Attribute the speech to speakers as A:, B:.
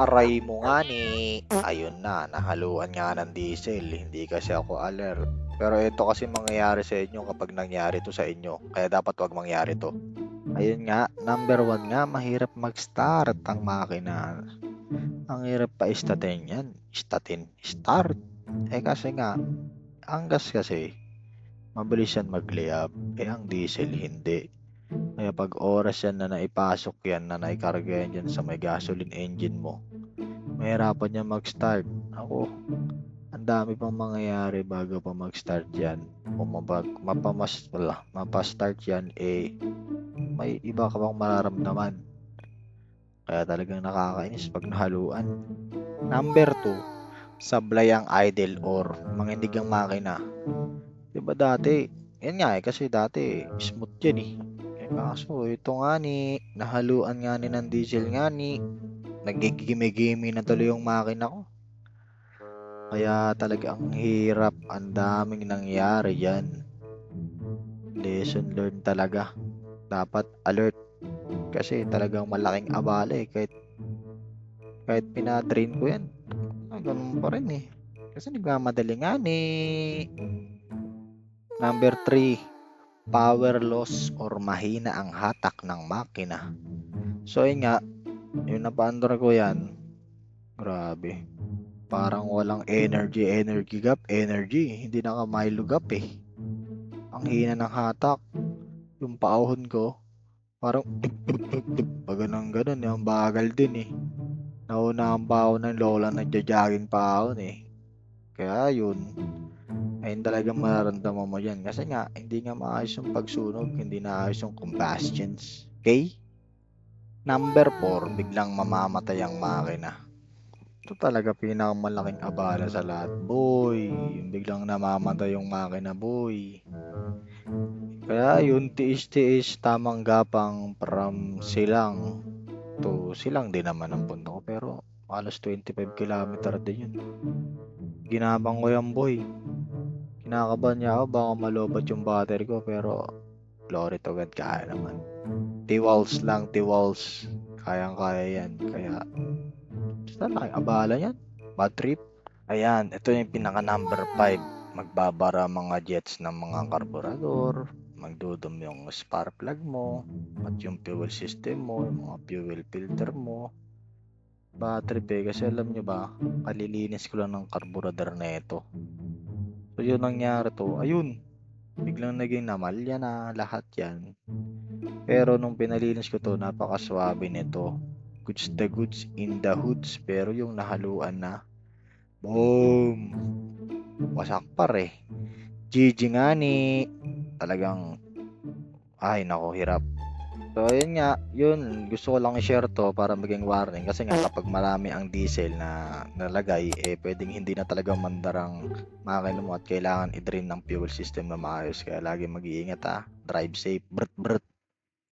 A: Aray mo nga ni. Ayun na, nahaluan nga ng diesel. Hindi kasi ako alert. Pero ito kasi mangyayari sa inyo kapag nangyari to sa inyo. Kaya dapat wag mangyari to. Ayun nga, number one nga, mahirap mag-start ang makina. Ang hirap pa istatin yan. Start. Kasi nga, ang gas kasi, mabilis yan mag-layup. Ang diesel hindi. Kaya pag oras yan na naipasok yan, na naikarga yan dyan sa may gasoline engine mo, mahirapan yan mag-start. Ako, ang dami pang mangyayari bago pa mag-start yan. Kung mapastart yan, may iba ka pang mararamdaman. Kaya talagang nakakainis pag nahaluan. Number 2, sablay ang idle or manginig ang makina. Diba dati, yan nga kasi dati smooth yan kaso ito nga nahaluan nga ng diesel nga nagigimi-gimi na tuloy yung makina ko. Kaya talagang hirap, ang daming nangyari yan. Lesson learned talaga. Dapat alert kasi talagang malaking abala kahit pinatrain ko yan. Ganun pa rin Kasi nagmamadali nga Number 3, power loss or mahina ang hatak ng makina. So yun nga, yung napaandar ko yan, grabe. Parang walang energy gap, hindi naka-Milo gap Ang hina ng hatak. Yung paahon ko, parang pag ganun ang bagal din Naunahan pa ako ng lola nagja-jogging pa ako Kaya yun, ayun talagang mararamdaman mo yan. Kasi nga, hindi nga maayos yung pagsunog, hindi na ayos yung combustions. Okay? Number 4, biglang mamamatay ang makina. Ito talaga pinakamalaking abala sa lahat, boy. Yung biglang namamatay yung makina, boy. Kaya yun, tiis-tiis, tamang gapang from Silang to Silang din naman ang punto ko. Pero halos 25 kilometer din yun. Ginabang ko yan, boy. Kinakabahan niya ako, baka malobat yung battery ko. Pero glory to God, kaya naman. T-walls lang, T-walls. Kayang-kaya yan. Kaya, basta laking abala yan. Bad trip. Ayan, ito yung pinaka number 5. Magbabara mga jets ng mga karburador, magdudum yung spark plug mo, at yung fuel system mo, yung mga fuel filter mo. Bad trip kasi alam nyo ba, kalilinis ko lang ng karburador na ito. So yun nangyari to, ayun, biglang naging namalya na lahat yan. Pero nung pinalinis ko to, napakaswabe nito. Goods the goods in the hoods, pero yung nahaluan na, boom! Wasak GG nga talagang, ay nako, hirap. So ayun nga, yun, gusto ko lang i-share to para maging warning kasi nga kapag marami ang diesel na nalagay, pwedeng hindi na talaga mandar ang makina mo at kailangan i-drain ng fuel system na maayos. Kaya lagi mag-iingat drive safe, brut brut.